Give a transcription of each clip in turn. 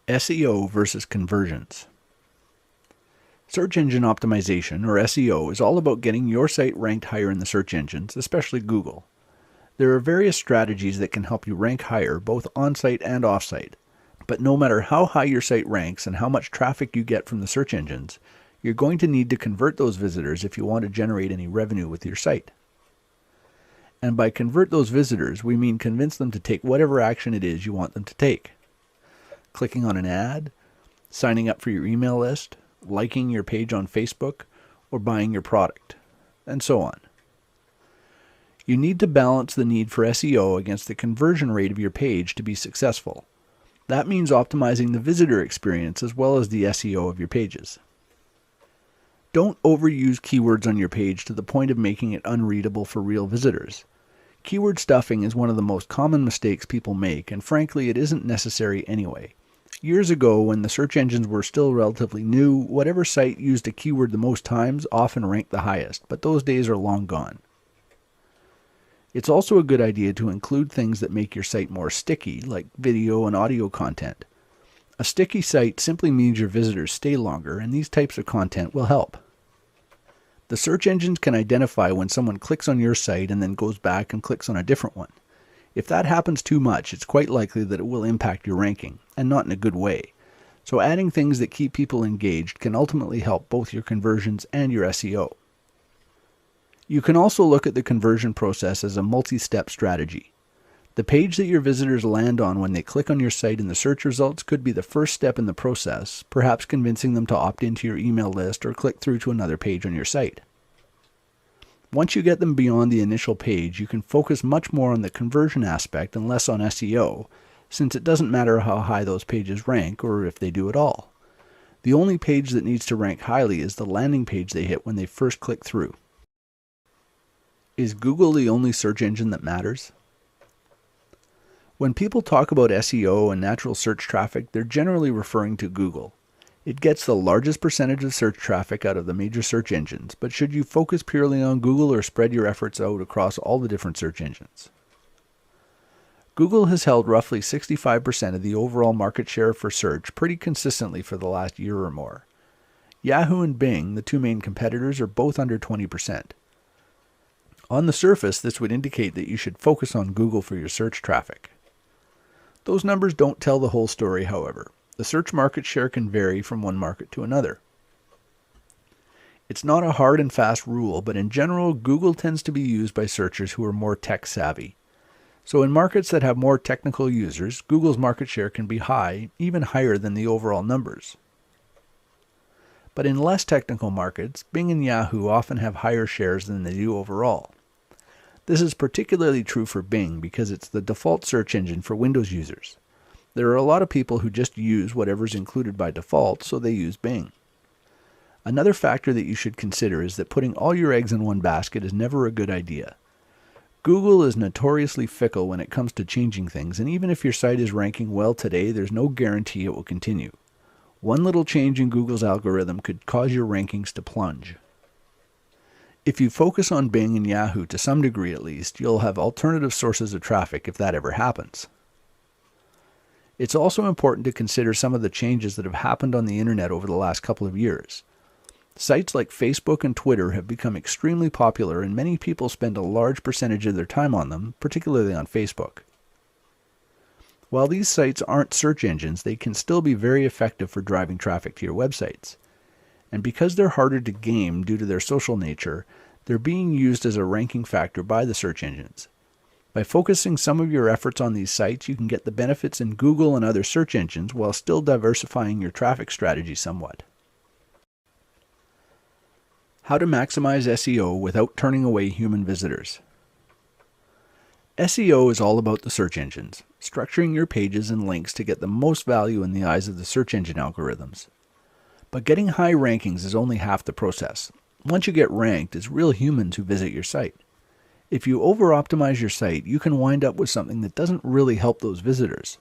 SEO versus conversions. Search engine optimization, or SEO, is all about getting your site ranked higher in the search engines, especially Google. There are various strategies that can help you rank higher, both on-site and off-site. But no matter how high your site ranks and how much traffic you get from the search engines, you're going to need to convert those visitors if you want to generate any revenue with your site. And by convert those visitors, we mean convince them to take whatever action it is you want them to take. Clicking on an ad, signing up for your email list, liking your page on Facebook, or buying your product, and so on. You need to balance the need for SEO against the conversion rate of your page to be successful. That means optimizing the visitor experience as well as the SEO of your pages. Don't overuse keywords on your page to the point of making it unreadable for real visitors. Keyword stuffing is one of the most common mistakes people make, and frankly, it isn't necessary anyway. Years ago, when the search engines were still relatively new, whatever site used a keyword the most times often ranked the highest, but those days are long gone. It's also a good idea to include things that make your site more sticky, like video and audio content. A sticky site simply means your visitors stay longer, and these types of content will help. The search engines can identify when someone clicks on your site and then goes back and clicks on a different one. If that happens too much, it's quite likely that it will impact your ranking, and not in a good way. So adding things that keep people engaged can ultimately help both your conversions and your SEO. You can also look at the conversion process as a multi-step strategy. The page that your visitors land on when they click on your site in the search results could be the first step in the process, perhaps convincing them to opt into your email list or click through to another page on your site. Once you get them beyond the initial page, you can focus much more on the conversion aspect and less on SEO, since it doesn't matter how high those pages rank or if they do at all. The only page that needs to rank highly is the landing page they hit when they first click through. Is Google the only search engine that matters? When people talk about SEO and natural search traffic, they're generally referring to Google. It gets the largest percentage of search traffic out of the major search engines, but should you focus purely on Google or spread your efforts out across all the different search engines? Google has held roughly 65% of the overall market share for search pretty consistently for the last year or more. Yahoo and Bing, the two main competitors, are both under 20%. On the surface, this would indicate that you should focus on Google for your search traffic. Those numbers don't tell the whole story, however. The search market share can vary from one market to another. It's not a hard and fast rule, but in general, Google tends to be used by searchers who are more tech savvy. So in markets that have more technical users, Google's market share can be high, even higher than the overall numbers. But in less technical markets, Bing and Yahoo often have higher shares than they do overall. This is particularly true for Bing because it's the default search engine for Windows users. There are a lot of people who just use whatever's included by default, so they use Bing. Another factor that you should consider is that putting all your eggs in one basket is never a good idea. Google is notoriously fickle when it comes to changing things, and even if your site is ranking well today, there's no guarantee it will continue. One little change in Google's algorithm could cause your rankings to plunge. If you focus on Bing and Yahoo to some degree at least, you'll have alternative sources of traffic if that ever happens. It's also important to consider some of the changes that have happened on the internet over the last couple of years. Sites like Facebook and Twitter have become extremely popular, and many people spend a large percentage of their time on them, particularly on Facebook. While these sites aren't search engines, they can still be very effective for driving traffic to your websites. And because they're harder to game due to their social nature, they're being used as a ranking factor by the search engines. By focusing some of your efforts on these sites, you can get the benefits in Google and other search engines while still diversifying your traffic strategy somewhat. How to maximize SEO without turning away human visitors. SEO is all about the search engines, structuring your pages and links to get the most value in the eyes of the search engine algorithms. But getting high rankings is only half the process. Once you get ranked, it's real humans who visit your site. If you over-optimize your site, you can wind up with something that doesn't really help those visitors.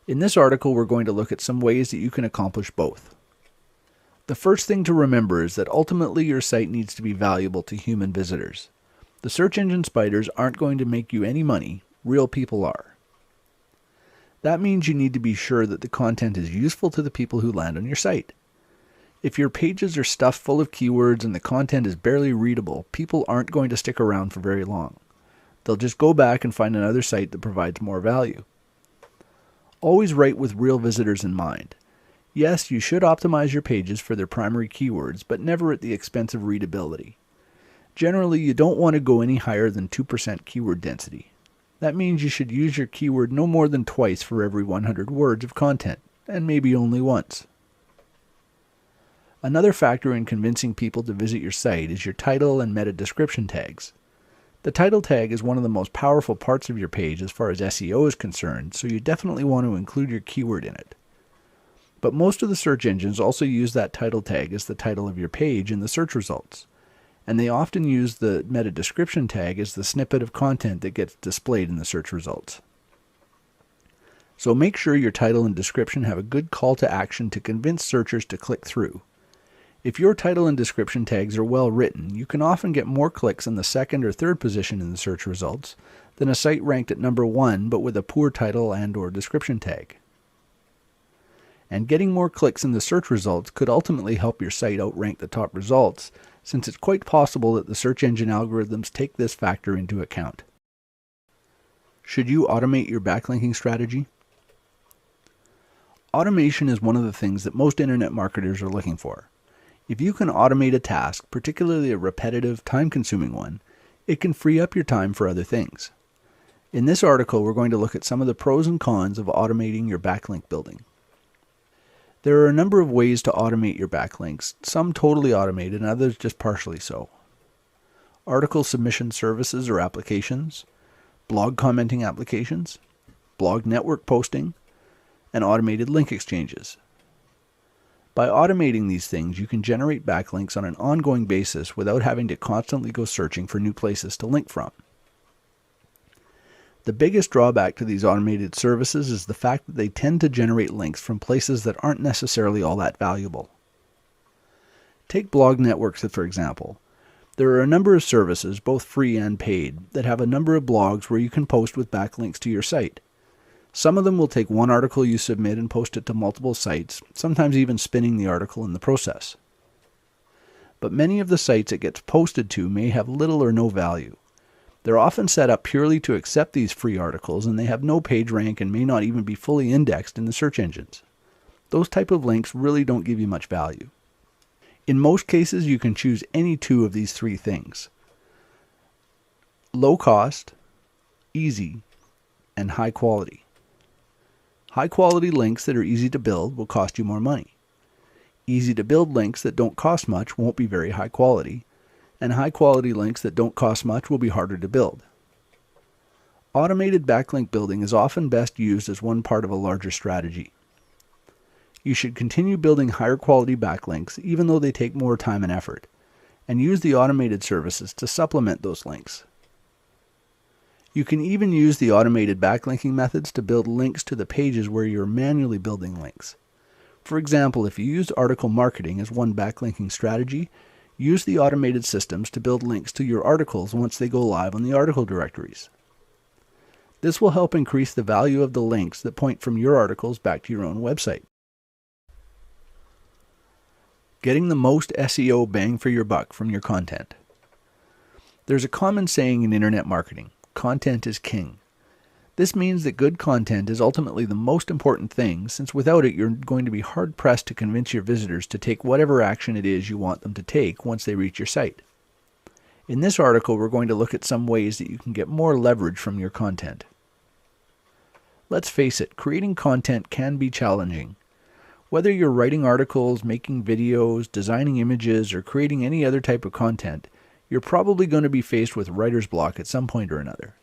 In this article, we're going to look at some ways that you can accomplish both. The first thing to remember is that ultimately your site needs to be valuable to human visitors. The search engine spiders aren't going to make you any money, real people are. That means you need to be sure that the content is useful to the people who land on your site. If your pages are stuffed full of keywords and the content is barely readable, people aren't going to stick around for very long. They'll just go back and find another site that provides more value. Always write with real visitors in mind. Yes, you should optimize your pages for their primary keywords, but never at the expense of readability. Generally, you don't want to go any higher than 2% keyword density. That means you should use your keyword no more than twice for every 100 words of content, and maybe only once. Another factor in convincing people to visit your site is your title and meta description tags. The title tag is one of the most powerful parts of your page as far as SEO is concerned, so you definitely want to include your keyword in it. But most of the search engines also use that title tag as the title of your page in the search results, and they often use the meta description tag as the snippet of content that gets displayed in the search results. So make sure your title and description have a good call to action to convince searchers to click through. If your title and description tags are well written, you can often get more clicks in the second or third position in the search results than a site ranked at number 1 but with a poor title and/or description tag. And getting more clicks in the search results could ultimately help your site outrank the top results, since it's quite possible that the search engine algorithms take this factor into account. Should you automate your backlinking strategy? Automation is one of the things that most internet marketers are looking for. If you can automate a task, particularly a repetitive, time-consuming one, it can free up your time for other things. In this article, we're going to look at some of the pros and cons of automating your backlink building. There are a number of ways to automate your backlinks, some totally automated and others just partially so. Article submission services or applications, blog commenting applications, blog network posting, and automated link exchanges. By automating these things, you can generate backlinks on an ongoing basis without having to constantly go searching for new places to link from. The biggest drawback to these automated services is the fact that they tend to generate links from places that aren't necessarily all that valuable. Take blog networks, for example. There are a number of services, both free and paid, that have a number of blogs where you can post with backlinks to your site. Some of them will take one article you submit and post it to multiple sites, sometimes even spinning the article in the process. But many of the sites it gets posted to may have little or no value. They're often set up purely to accept these free articles, and they have no page rank and may not even be fully indexed in the search engines. Those type of links really don't give you much value. In most cases, you can choose any two of these three things: low cost, easy, and high quality. High quality links that are easy to build will cost you more money. Easy to build links that don't cost much won't be very high quality, and high quality links that don't cost much will be harder to build. Automated backlink building is often best used as one part of a larger strategy. You should continue building higher quality backlinks even though they take more time and effort, and use the automated services to supplement those links. You can even use the automated backlinking methods to build links to the pages where you're manually building links. For example, if you used article marketing as one backlinking strategy, use the automated systems to build links to your articles once they go live on the article directories. This will help increase the value of the links that point from your articles back to your own website. Getting the most SEO bang for your buck from your content. There's a common saying in internet marketing: content is king. This means that good content is ultimately the most important thing, since without it you're going to be hard-pressed to convince your visitors to take whatever action it is you want them to take once they reach your site. In this article, we're going to look at some ways that you can get more leverage from your content. Let's face it, creating content can be challenging. Whether you're writing articles, making videos, designing images, or creating any other type of content, you're probably going to be faced with writer's block at some point or another.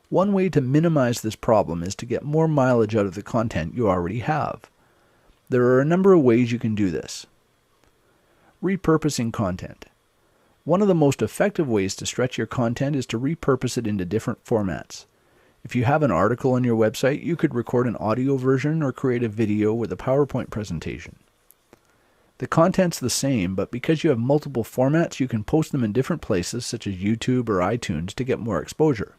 One way to minimize this problem is to get more mileage out of the content you already have. There are a number of ways you can do this. Repurposing content. One of the most effective ways to stretch your content is to repurpose it into different formats. If you have an article on your website, you could record an audio version or create a video with a PowerPoint presentation. The content's the same, but because you have multiple formats, you can post them in different places such as YouTube or iTunes to get more exposure.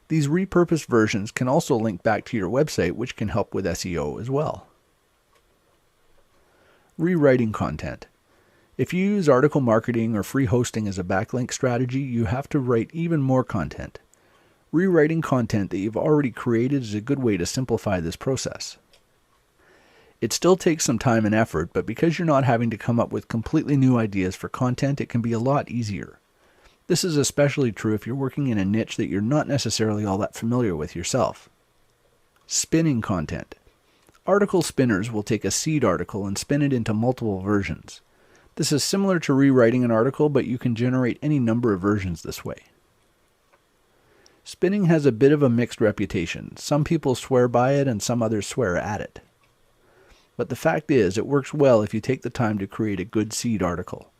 These repurposed versions can also link back to your website, which can help with SEO as well. Rewriting content. If you use article marketing or free hosting as a backlink strategy, you have to write even more content. Rewriting content that you've already created is a good way to simplify this process. It still takes some time and effort, but because you're not having to come up with completely new ideas for content, it can be a lot easier. This is especially true if you're working in a niche that you're not necessarily all that familiar with yourself. Spinning content. Article spinners will take a seed article and spin it into multiple versions. This is similar to rewriting an article, but you can generate any number of versions this way. Spinning has a bit of a mixed reputation. Some people swear by it and some others swear at it. But the fact is, it works well if you take the time to create a good seed article.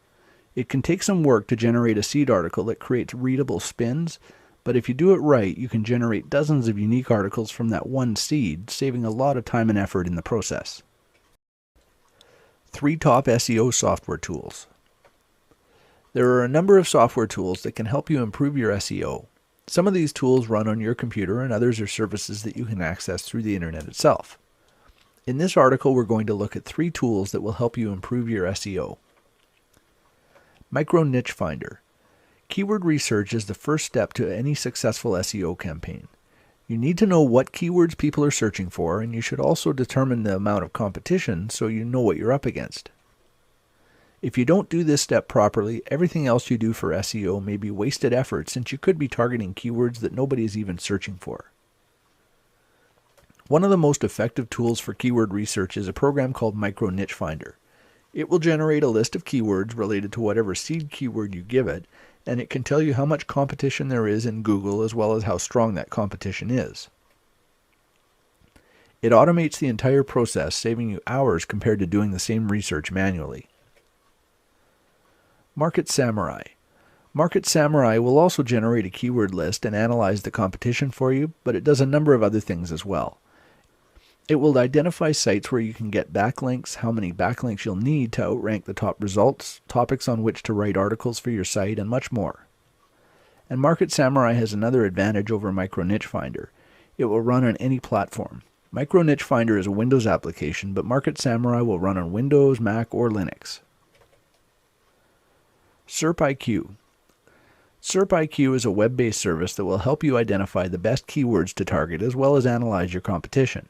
It can take some work to generate a seed article that creates readable spins, but if you do it right, you can generate dozens of unique articles from that one seed, saving a lot of time and effort in the process. 3 top SEO software tools. There are a number of software tools that can help you improve your SEO. Some of these tools run on your computer and others are services that you can access through the internet itself. In this article, we're going to look at 3 tools that will help you improve your SEO. Micro Niche Finder. Keyword research is the first step to any successful SEO campaign. You need to know what keywords people are searching for, and you should also determine the amount of competition so you know what you're up against. If you don't do this step properly, everything else you do for SEO may be wasted effort since you could be targeting keywords that nobody is even searching for. One of the most effective tools for keyword research is a program called Micro Niche Finder. It will generate a list of keywords related to whatever seed keyword you give it, and it can tell you how much competition there is in Google as well as how strong that competition is. It automates the entire process, saving you hours compared to doing the same research manually. Market Samurai. Market Samurai will also generate a keyword list and analyze the competition for you, but it does a number of other things as well. It will identify sites where you can get backlinks, how many backlinks you'll need to outrank the top results, topics on which to write articles for your site, and much more. And Market Samurai has another advantage over Micro Niche Finder. It will run on any platform. Micro Niche Finder is a Windows application, but Market Samurai will run on Windows, Mac, or Linux. SERP IQ. SERP IQ is a web-based service that will help you identify the best keywords to target as well as analyze your competition.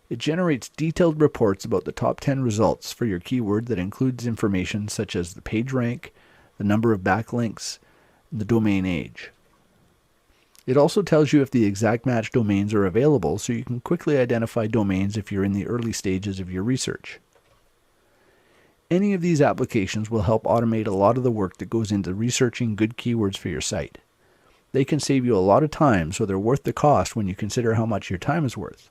It generates detailed reports about the top 10 results for your keyword that includes information such as the page rank, the number of backlinks, and the domain age. It also tells you if the exact match domains are available so you can quickly identify domains if you're in the early stages of your research. Any of these applications will help automate a lot of the work that goes into researching good keywords for your site. They can save you a lot of time, so they're worth the cost when you consider how much your time is worth.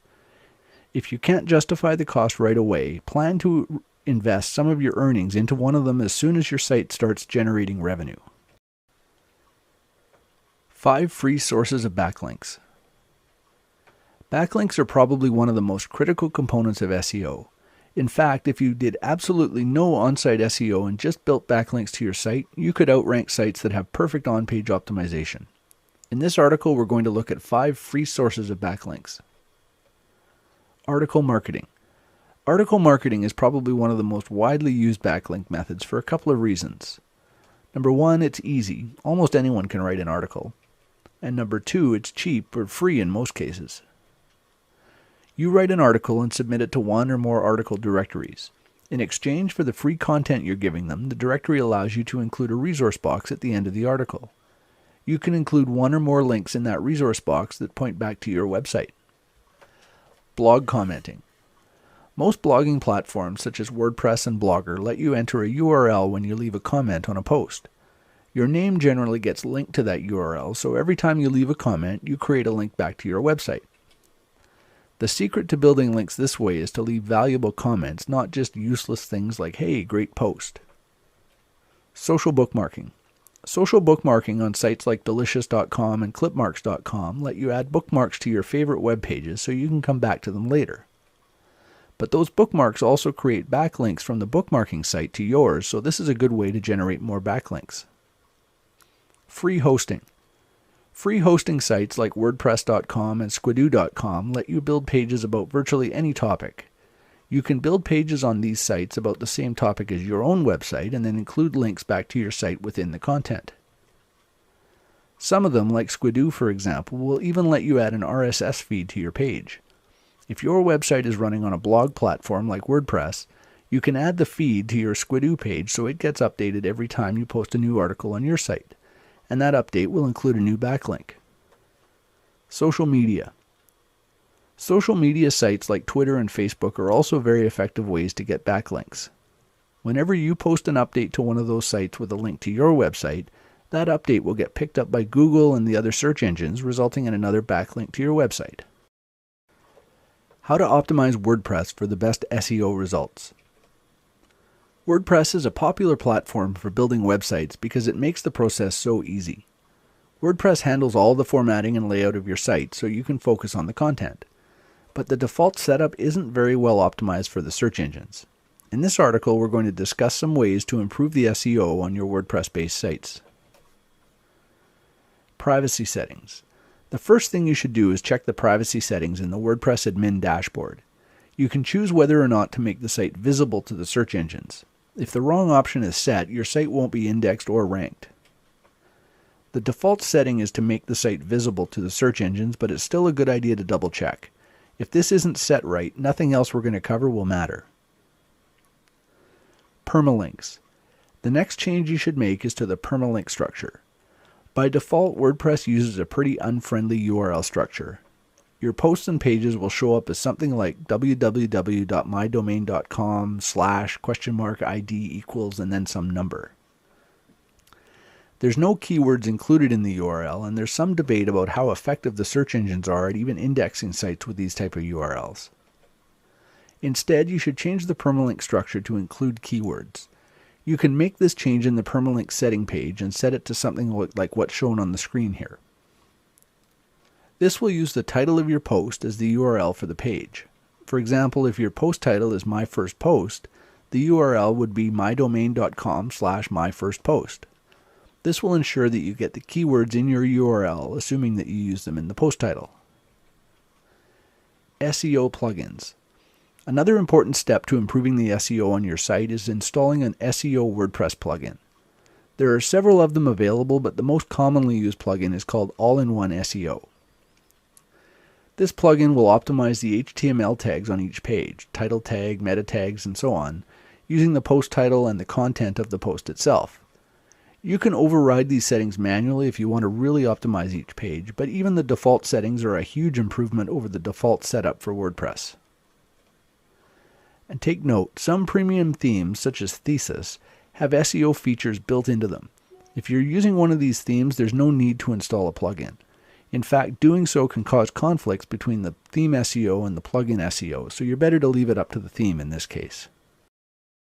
If you can't justify the cost right away, plan to invest some of your earnings into one of them as soon as your site starts generating revenue. 5 free sources of backlinks. Backlinks are probably one of the most critical components of SEO. In fact, if you did absolutely no on-site SEO and just built backlinks to your site, you could outrank sites that have perfect on-page optimization. In this article, we're going to look at 5 free sources of backlinks. Article marketing. Article marketing is probably one of the most widely used backlink methods for a couple of reasons. Number 1, it's easy. Almost anyone can write an article. And number 2, it's cheap or free in most cases. You write an article and submit it to one or more article directories. In exchange for the free content you're giving them, the directory allows you to include a resource box at the end of the article. You can include one or more links in that resource box that point back to your website. Blog commenting. Most blogging platforms such as WordPress and Blogger let you enter a URL when you leave a comment on a post. Your name generally gets linked to that URL, so every time you leave a comment, you create a link back to your website. The secret to building links this way is to leave valuable comments, not just useless things like, "Hey, great post." Social bookmarking. Social bookmarking on sites like delicious.com and clipmarks.com let you add bookmarks to your favorite web pages so you can come back to them later. But those bookmarks also create backlinks from the bookmarking site to yours, so this is a good way to generate more backlinks. Free hosting. Free hosting sites like WordPress.com and Squidoo.com let you build pages about virtually any topic. You can build pages on these sites about the same topic as your own website and then include links back to your site within the content. Some of them, like Squidoo for example, will even let you add an RSS feed to your page. If your website is running on a blog platform like WordPress, you can add the feed to your Squidoo page so it gets updated every time you post a new article on your site, and that update will include a new backlink. Social media. Social media sites like Twitter and Facebook are also very effective ways to get backlinks. Whenever you post an update to one of those sites with a link to your website, that update will get picked up by Google and the other search engines, resulting in another backlink to your website. How to optimize WordPress for the best SEO results. WordPress is a popular platform for building websites because it makes the process so easy. WordPress handles all the formatting and layout of your site so you can focus on the content. But the default setup isn't very well optimized for the search engines. In this article, we're going to discuss some ways to improve the SEO on your WordPress-based sites. Privacy settings. The first thing you should do is check the privacy settings in the WordPress admin dashboard. You can choose whether or not to make the site visible to the search engines. If the wrong option is set, your site won't be indexed or ranked. The default setting is to make the site visible to the search engines, but it's still a good idea to double check. If this isn't set right, nothing else we're going to cover will matter. Permalinks. The next change you should make is to the permalink structure. By default, WordPress uses a pretty unfriendly URL structure. Your posts and pages will show up as something like www.mydomain.com/?ID equals and then some number. There's no keywords included in the URL, and there's some debate about how effective the search engines are at even indexing sites with these type of URLs. Instead, you should change the permalink structure to include keywords. You can make this change in the permalink setting page and set it to something like what's shown on the screen here. This will use the title of your post as the URL for the page. For example, if your post title is My First Post, the URL would be mydomain.com/myfirstpost. This will ensure that you get the keywords in your URL, assuming that you use them in the post title. SEO plugins. Another important step to improving the SEO on your site is installing an SEO WordPress plugin. There are several of them available, but the most commonly used plugin is called All-in-One SEO. This plugin will optimize the HTML tags on each page, title tag, meta tags, and so on, using the post title and the content of the post itself. You can override these settings manually if you want to really optimize each page, but even the default settings are a huge improvement over the default setup for WordPress. And take note, some premium themes, such as Thesis, have SEO features built into them. If you're using one of these themes, there's no need to install a plugin. In fact, doing so can cause conflicts between the theme SEO and the plugin SEO, so you're better to leave it up to the theme in this case.